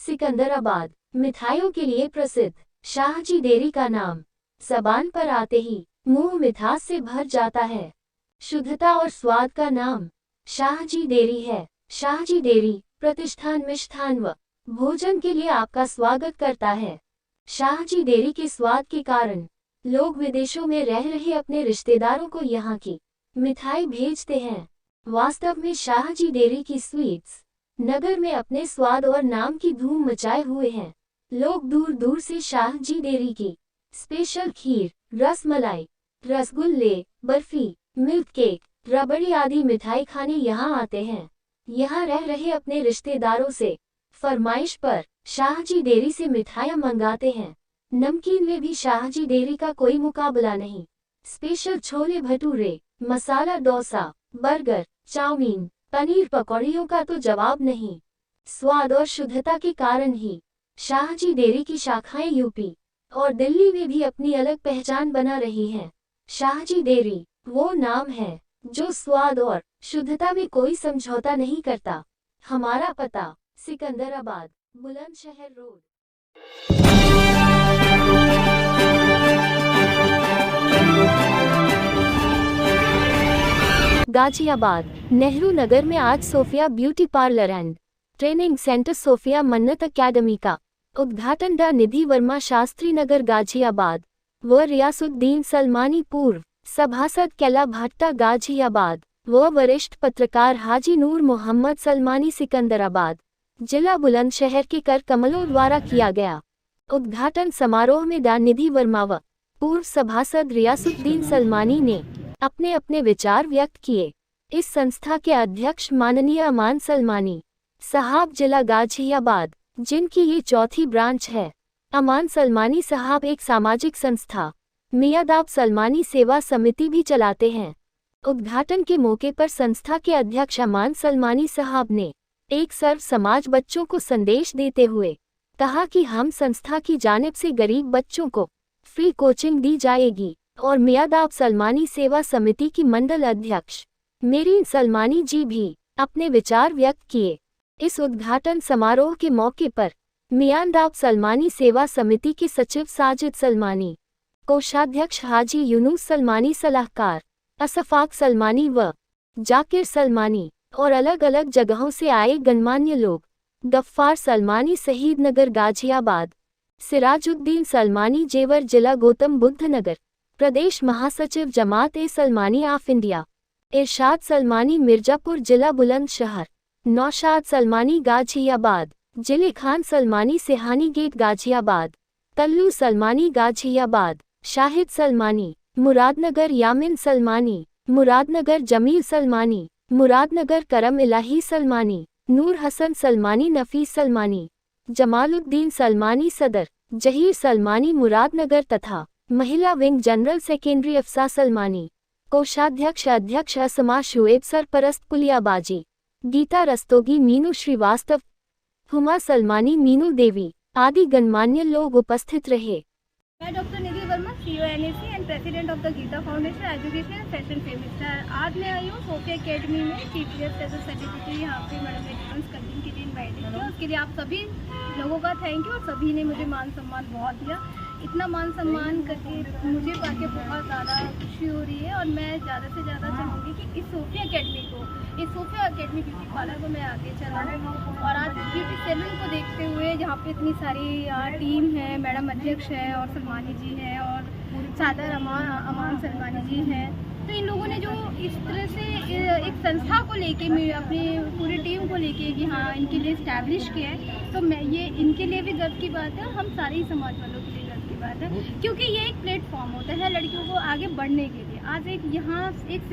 सिकंदराबाद मिठाइयों के लिए प्रसिद्ध शाहजी डेयरी का नाम ज़बान पर आते ही मुंह मिठास से भर जाता है। शुद्धता और स्वाद का नाम शाहजी डेयरी है। शाहजी डेयरी प्रतिष्ठान मिष्ठान व भोजन के लिए आपका स्वागत करता है। शाहजी डेयरी के स्वाद के कारण लोग विदेशों में रह रहे अपने रिश्तेदारों को यहाँ की मिठाई भेजते हैं। वास्तव में शाहजी डेयरी की स्वीट्स नगर में अपने स्वाद और नाम की धूम मचाए हुए हैं। लोग दूर दूर से शाहजी डेयरी की स्पेशल खीर, रसमलाई, रसगुल्ले, बर्फी, मिल्क केक, रबड़ी आदि मिठाई खाने यहाँ आते हैं। यहाँ रह रहे अपने रिश्तेदारों से फरमाइश पर शाहजी डेयरी से मिठाइयाँ मंगाते हैं। नमकीन में भी शाहजी डेयरी का कोई मुकाबला नहीं। Special chole bhature, masala dosa, burger, chowmein, paneer पकौड़ियों का तो जवाब नहीं। स्वाद और शुद्धता के कारण ही शाहजी डेयरी की शाखाएं यूपी और दिल्ली में भी अपनी अलग पहचान बना रही हैं। शाहजी डेयरी वो नाम है जो स्वाद और शुद्धता में कोई समझौता नहीं करता। हमारा पता सिकंदराबाद, बुलंदशहर रोड। गाजियाबाद, नेहरू नगर में आज Sophia beauty parlour and training centre Sophia Mannat academy का उद्घाटन डा निधि वर्मा शास्त्री नगर गाजियाबाद व रियासुद्दीन सलमानी पूर्व सभासद कैला भट्टा गाजियाबाद व वरिष्ठ पत्रकार हाजी नूर मोहम्मद सलमानी सिकंदराबाद जिला बुलंदशहर के कर कमलों द्वारा किया गया। उद्घाटन समारोह में डा निधि वर्मा व पूर्व सभासद रियासुद्दीन सलमानी ने अपने अपने विचार व्यक्त किए। इस संस्था के अध्यक्ष माननीय अमान सलमानी साहब जिला गाजियाबाद, जिनकी ये चौथी ब्रांच है। अमान सलमानी साहब एक सामाजिक संस्था मियादाब सलमानी सेवा समिति भी चलाते हैं। उद्घाटन के मौके पर संस्था के अध्यक्ष अमान सलमानी साहब ने एक सर्व समाज बच्चों को संदेश देते हुए कहा कि हम संस्था की जानिब से गरीब बच्चों को फ्री कोचिंग दी जाएगी और मियादाब सलमानी सेवा समिति की मंडल अध्यक्ष मेरीन सलमानी जी भी अपने विचार व्यक्त किए। इस उद्घाटन समारोह के मौके पर मियादाब सलमानी सेवा समिति के सचिव साजिद सलमानी, कोषाध्यक्ष हाजी यूनुस सलमानी, सलाहकार असफाक सलमानी व जाकिर सलमानी और अलग अलग जगहों से आए गणमान्य लोग, गफ्फार सलमानी शहीद नगर गाजियाबाद, सिराजुद्दीन सलमानी जेवर जिला गौतम बुद्ध नगर, प्रदेश महासचिव जमात ए सलमानी ऑफ इंडिया, इरशाद सलमानी मिर्जापुर जिला बुलंदशहर, नौशाद सलमानी गाजियाबाद, जिले खान सलमानी सिहानी गेट गाजियाबाद, तल्लू सलमानी गाजियाबाद, शाहिद सलमानी मुरादनगर, यामिन सलमानी मुरादनगर, जमील सलमानी मुरादनगर, करम इलाही सलमानी, नूर हसन सलमानी, नफीस सलमानी, जमालुद्दीन सलमानी सदर, जहीर सलमानी मुरादनगर तथा महिला विंग जनरल सेकेंडरी अफसा सलमानी, कोषाध्यक्ष अध्यक्ष असमा शुएब, सरपरस्त पुलियाबाजी, गीता रस्तोगी, मीनू श्रीवास्तव, हुमा सलमानी, मीनू देवी आदि गणमान्य लोग उपस्थित रहे। मैं doctor Nidhi Verma, CEO NAC and president of the Geeta foundation education and fashion feminist. आज मैं आई हूँ सोफिया अकेडमी में chief guest as a celebrity. यहाँ पे मैडम ने डांस करने के लिए इन्वाइट किया, उसके लिए आप सभी लोगों का थैंक यू। और सभी ने मुझे मान सम्मान बहुत दिया। इतना मान सम्मान करके मुझे पाके बहुत ज़्यादा खुशी हो रही है और मैं ज़्यादा से ज़्यादा चाहूँगी कि इस सोफिया अकेडमी को, इस सोफिया अकेडमी ब्यूटी पार्लर को मैं आगे चलाऊँ। और आज ब्यूटी सैलून को देखते हुए जहाँ पे इतनी सारी टीम है, मैडम अध्यक्ष है और सलमानी जी हैं और सादर अमान सलमानी जी हैं, तो इन लोगों ने जो इस तरह से एक संस्था को लेके अपनी पूरी टीम को लेके कि हाँ इनके लिए इस्टेब्लिश किया है, तो मैं ये इनके लिए भी गर्व की बात है, हम सारे ही समाज वालों के लिए गर्व की बात है, क्योंकि ये एक प्लेटफॉर्म होता है लड़कियों को आगे बढ़ने के लिए। आज एक यहाँ एक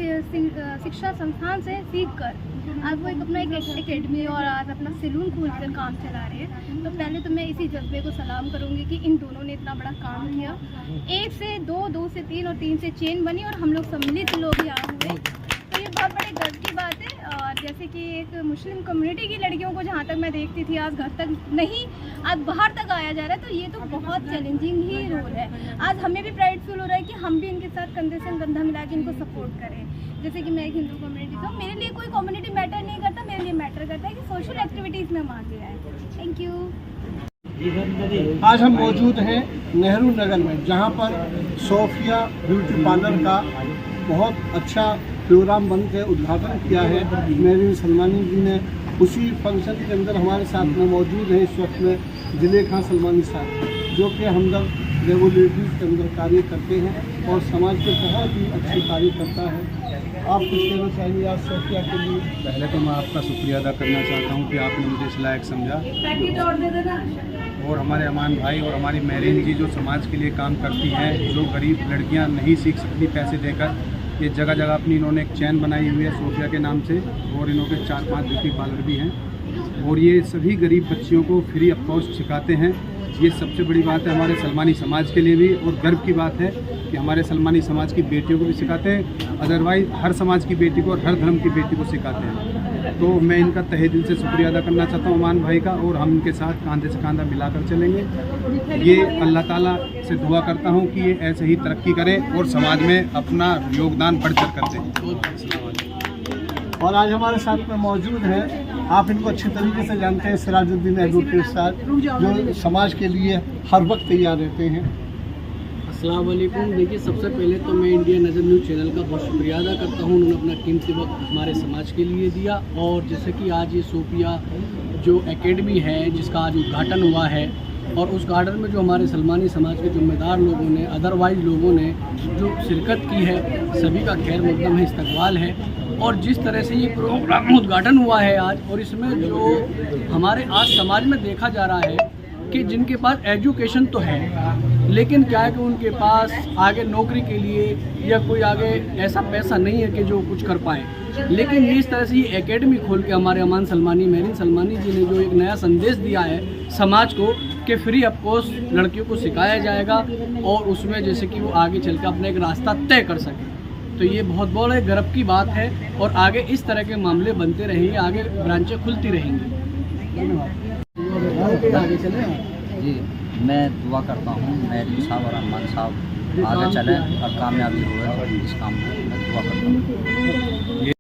शिक्षा संस्थान से सीख कर आज वो एक अपना एक एकेडमी और आज अपना सैलून खोल कर काम चला रहे हैं। तो पहले तो मैं इसी जज्बे को सलाम करूँगी कि इन दोनों ने इतना बड़ा काम किया। 1 से 2, 2 से 3 और 3 से चेन बनी और हम लोग सम्मिलित लोग यहाँ हुए, तो ये बहुत बड़े गर्व की बात है। और जैसे कि एक मुस्लिम कम्युनिटी की लड़कियों को जहाँ तक मैं देखती थी आज घर तक नहीं, आज बाहर तक आया जा रहा है, तो ये तो बहुत चैलेंजिंग ही रोल है। आज हमें भी प्राइड फील हो रहा है कि हम भी इनके साथ कंधे से कंधा मिला के इनको सपोर्ट करें। जैसे कि मैं एक हिंदू कम्युनिटी से हूँ, मेरे लिए कोई कम्युनिटी मैटर नहीं करता, मेरे लिए मैटर करता है कि सोशल एक्टिविटीज़ में हम आगे आए। Thank you. आज हम मौजूद हैं नेहरू नगर में, जहां पर सोफिया ब्यूटी पार्लर का बहुत अच्छा प्रोग्राम बन के उद्घाटन किया है। मेरीन सलमानी जी ने उसी फंक्शन के अंदर हमारे साथ में मौजूद है इस वक्त में जिले खान सलमानी साहब, जो कि हमदर्द रेवोल्यूटरीज के अंदर कार्य करते हैं और समाज के बहुत ही अच्छे कार्य करता है। आप कुछ कहना चाहिए आज सोफिया के लिए? पहले तो मैं आपका शुक्रिया अदा करना चाहता हूँ कि आपने मुझे इस लायक समझा, और हमारे अमान भाई और हमारी मेरीन जी जो समाज के लिए काम करती हैं, जो गरीब लड़कियाँ नहीं सीख सकती पैसे देकर, ये जगह जगह अपनी इन्होंने एक चैन बनाई हुई है सोफिया के नाम से, और इन्होंने 4-5 ब्यूटी पार्लर भी हैं। और ये सभी गरीब बच्चियों को फ्री ऑफ कॉस्ट सिखाते हैं। ये सबसे बड़ी बात है हमारे सलमानी समाज के लिए भी, और गर्व की बात है कि हमारे सलमानी समाज की बेटियों को भी सिखाते हैं। अदरवाइज़ हर समाज की बेटी को और हर धर्म की बेटी को सिखाते हैं। तो मैं इनका तहे दिल से शुक्रिया अदा करना चाहता हूँ अमान भाई का, और हम इनके साथ कंधे से कंधा मिलाकर चलेंगे। ये अल्लाह ताला से दुआ करता हूँ कि ये ऐसे ही तरक्की करें और समाज में अपना योगदान बढ़-चढ़ कर दें। और आज हमारे साथ में मौजूद हैं, आप इनको अच्छे तरीके से जानते हैं, सिराजुद्दीन एडवोकेट साहब, जो समाज के लिए हर वक्त तैयार रहते हैं। अस्सलाम वालेकुम। देखिए, सबसे पहले तो मैं इंडिया नज़र न्यूज़ चैनल का बहुत शुक्रिया अदा करता हूँ। उन्होंने अपना कीमती वक्त हमारे समाज के लिए दिया, और जैसे कि आज ये सोफिया जो एकेडमी है जिसका आज उद्घाटन हुआ है, और उस गार्डन में जो हमारे सलमानी समाज के जिम्मेदार लोगों ने, अदरवाइज लोगों ने जो शिरकत की है, सभी का खैर मकदम है, इस्तकबाल है। और जिस तरह से ये प्रोग्राम उद्घाटन हुआ है आज, और इसमें जो हमारे आज समाज में देखा जा रहा है कि जिनके पास एजुकेशन तो है, लेकिन क्या है कि उनके पास आगे नौकरी के लिए या कोई आगे ऐसा पैसा नहीं है कि जो कुछ कर पाए। लेकिन ये इस तरह से ये एकेडमी खोल के हमारे अमान सलमानी, मेरीन सलमानी जी ने जो एक नया संदेश दिया है समाज को कि फ्री ऑफ कॉस्ट लड़कियों को सिखाया जाएगा, और उसमें जैसे कि वो आगे चल कर अपना एक रास्ता तय कर सके। तो ये बहुत बड़ा गर्व की बात है, और आगे इस तरह के मामले बनते रहेंगे, आगे ब्रांचें खुलती रहेंगी। आगे चले जी, मैं दुआ करता हूँ मेरीन साहब और अमान साहब आगे चलें और कामयाबी हुए इस काम में, मैं दुआ करता हूँ।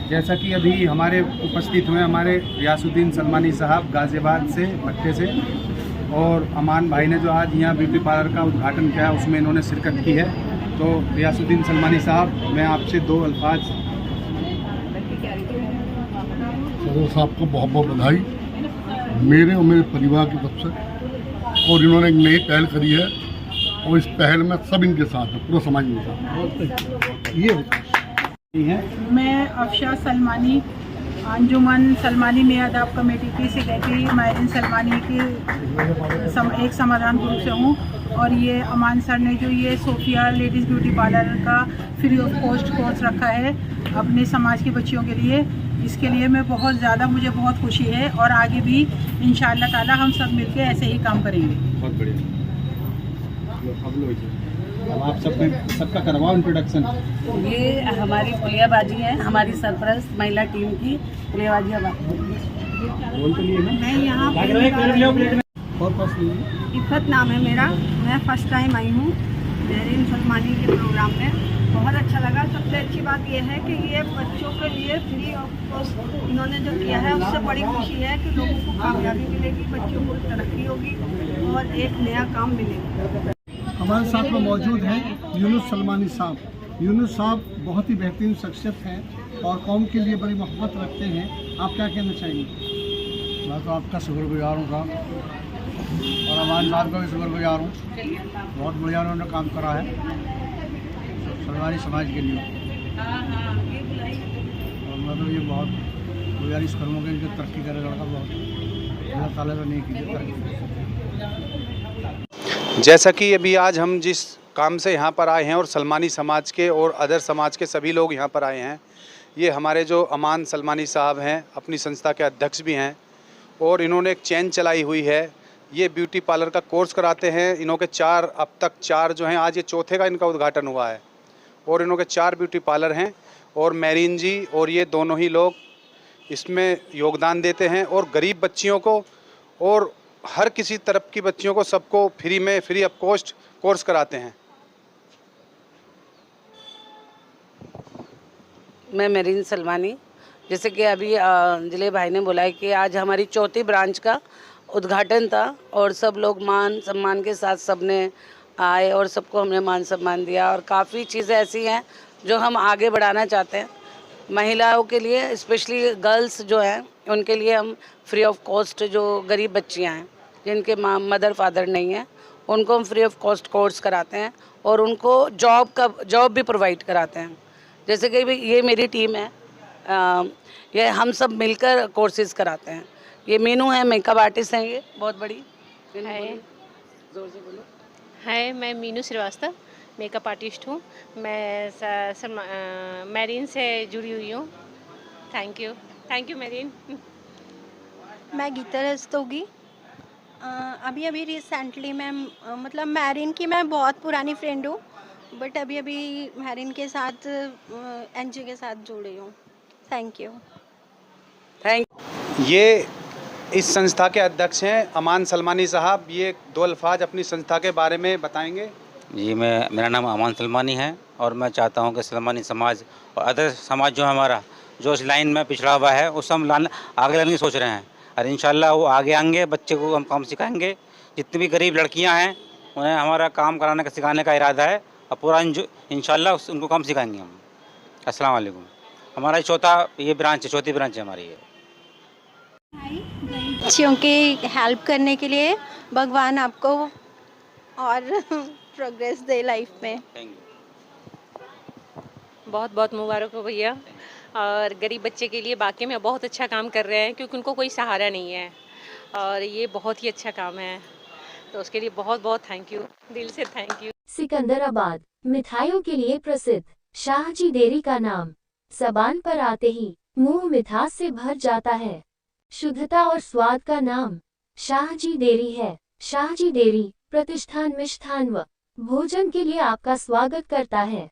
जैसा कि अभी हमारे उपस्थित हुए हमारे रियासुद्दीन सलमानी साहब गाज़ियाबाद से, भट्टे से, और अमान भाई ने जो आज यहाँ ब्यूटी पार्लर का उद्घाटन किया उसमें इन्होंने शिरकत की है। तो रियासुद्दीन सलमानी साहब, मैं आपसे दो अल्फाज। सदर साहब को बहुत बहुत बधाई मेरे और मेरे परिवार की तरफ से, और इन्होंने एक नई पहल करी है, और इस पहल में सब इनके साथ है, पूरा समाज इनके साथ। ये मैं अफशा सलमानी, अंजुमन सलमानी में आदाब कमेटी की सेक्रेटरी मेरीन सलमानी की एक समाधान ग्रुप से हूँ। और ये अमान सर ने जो ये सोफिया लेडीज़ ब्यूटी पार्लर का फ्री ऑफ कॉस्ट कोर्स रखा है अपने समाज की बच्चियों के लिए, इसके लिए मैं बहुत ज़्यादा, मुझे बहुत खुशी है, और आगे भी इंशाअल्लाह ताला हम सब मिलके ऐसे ही काम करेंगे। बहुत बढ़िया। अब आप सबका करवाओ इंट्रोडक्शन। ये हमारी पुलियाबाजी है, हमारी सरपरस्त महिला टीम की पुलियाबाजी। मैं यहाँ इफ़त नाम है मेरा, मैं फर्स्ट टाइम आई हूँ मेरीन सलमानी के प्रोग्राम में। बहुत अच्छा लगा। सबसे अच्छी बात यह है कि ये बच्चों के लिए फ्री ऑफ कॉस्ट इन्होंने जो किया है, उससे बड़ी खुशी है कि लोगों को कामयाबी मिलेगी, बच्चों को तरक्की होगी और एक नया काम मिलेगा। हमारे साथ में मौजूद हैं यूनुस सलमानी साहब। यूनुस साहब बहुत ही बेहतरीन शख्सियत हैं और कौम के लिए बड़ी मोहब्बत रखते हैं। आप क्या कहना चाहेंगे? मैं तो आपका शुक्रगुजार हूँ साहब, और अमान साहब का भी शुक्रगुजार हूँ। बहुत बढ़िया उन्होंने काम करा है सलमानी समाज के लिए, और मैं तो ये बहुत गुजारिश करूँगा कि इनकी तरक्की करे लड़का, बहुत अल्लाह ताला से नहीं कीजिए तरक्की। जैसा कि अभी आज हम जिस काम से यहाँ पर आए हैं, और सलमानी समाज के और अदर समाज के सभी लोग यहाँ पर आए हैं, ये हमारे जो अमान सलमानी साहब हैं, अपनी संस्था के अध्यक्ष भी हैं, और इन्होंने एक चैन चलाई हुई है। ये ब्यूटी पार्लर का कोर्स कराते हैं। इन्हों के अब तक चार जो हैं, आज ये चौथे का इनका उद्घाटन हुआ है, और इन्हों के 4 ब्यूटी पार्लर हैं, और मेरीन जी और ये दोनों ही लोग इसमें योगदान देते हैं, और गरीब बच्चियों को और हर किसी तरफ की बच्चियों को सबको फ्री ऑफ कॉस्ट कोर्स कराते हैं। मैं मेरीन सलमानी, जैसे कि अभी अंजलि भाई ने बोला है कि आज हमारी चौथी ब्रांच का उद्घाटन था, और सब लोग मान सम्मान के साथ सबने आए और सबको हमने मान सम्मान दिया। और काफ़ी चीज़ें ऐसी हैं जो हम आगे बढ़ाना चाहते हैं महिलाओं के लिए, स्पेशली गर्ल्स जो हैं उनके लिए हम फ्री ऑफ कॉस्ट, जो गरीब बच्चियां हैं जिनके मदर फादर नहीं है, उनको हम फ्री ऑफ कॉस्ट कोर्स कराते हैं, और उनको जॉब भी प्रोवाइड कराते हैं। जैसे कि ये मेरी टीम है, ये हम सब मिलकर कोर्सेज कराते हैं। ये मीनू है, मेकअप आर्टिस्ट हैं, ये बहुत बड़ी। हाय, जोर से बोलो। हाय, मैं मीनू श्रीवास्तव, मेकअप आर्टिस्ट हूँ। मैं मेरीन से जुड़ी हुई हूँ। Thank you marine. मैं गीता रस्तोगी। अभी अभी रिसेंटली मैं मतलब मैरिन की मैं बहुत पुरानी फ्रेंड हूँ, बट अभी अभी मैरिन के साथ एनजीओ के साथ जुड़ी हूँ। Thank you. ये इस संस्था के अध्यक्ष हैं अमान सलमानी साहब। ये 2 अल्फाज अपनी संस्था के बारे में बताएंगे। जी, मेरा नाम अमान सलमानी है और मैं चाहता हूं कि सलमानी समाज और अदर समाज जो हमारा जो इस लाइन में पिछड़ा हुआ है उस हम आगे लाने की सोच रहे हैं और इंशाल्लाह वो आगे आएंगे। बच्चे को हम काम सिखाएंगे। जितनी भी गरीब लड़कियां हैं उन्हें हमारा काम कराने का सिखाने का इरादा है और पूरा इंशाल्लाह उनको काम सिखाएंगे हम। अस्सलाम वालेकुम। हमारा चौथी ब्रांच है हमारी ये। बच्चियों की हेल्प करने के लिए भगवान आपको और प्रोग्रेस दे लाइफ में। बहुत बहुत मुबारक हो भैया। और गरीब बच्चे के लिए बाकी में बहुत अच्छा काम कर रहे हैं क्योंकि उनको कोई सहारा नहीं है और ये बहुत ही अच्छा काम है, तो उसके लिए बहुत बहुत थैंक यू, दिल से थैंक यू। सिकंदराबाद मिठाइयों के लिए प्रसिद्ध शाहजी डेयरी का नाम ज़बान पर आते ही मुंह मिठास से भर जाता है। शुद्धता और स्वाद का नाम शाहजी डेयरी है। शाहजी डेयरी प्रतिष्ठान मिष्ठान व भोजन के लिए आपका स्वागत करता है।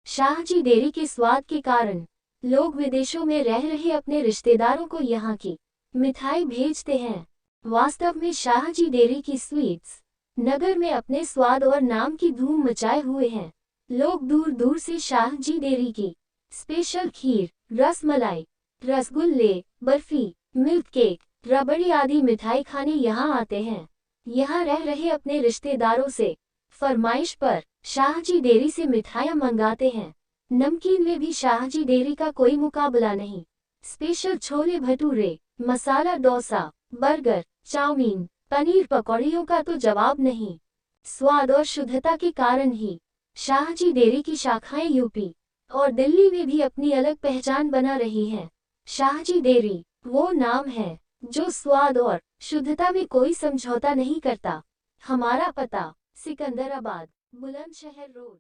शाहजी डेयरी के स्वाद के कारण लोग विदेशों में रह रहे अपने रिश्तेदारों को यहाँ की मिठाई भेजते हैं। वास्तव में शाहजी डेयरी की स्वीट्स नगर में अपने स्वाद और नाम की धूम मचाए हुए हैं। लोग दूर दूर से शाहजी डेयरी की स्पेशल खीर, रसमलाई, रसगुल्ले, बर्फी, मिल्क केक, रबड़ी आदि मिठाई खाने यहाँ आते हैं। यहाँ रह रहे अपने रिश्तेदारों से फरमाइश पर शाहजी डेयरी से मिठाइयाँ मंगाते हैं। नमकीन में भी शाहजी डेयरी का कोई मुकाबला नहीं। Special chole bhature, masala dosa, burger, chowmein, paneer पकौड़ियों का तो जवाब नहीं। स्वाद और शुद्धता के कारण ही शाहजी डेयरी की शाखाएं यूपी और दिल्ली में भी अपनी अलग पहचान बना रही हैं। शाहजी डेयरी वो नाम है जो स्वाद और शुद्धता में कोई समझौता नहीं करता। हमारा पता सिकंदराबाद, बुलंदशहर रोड।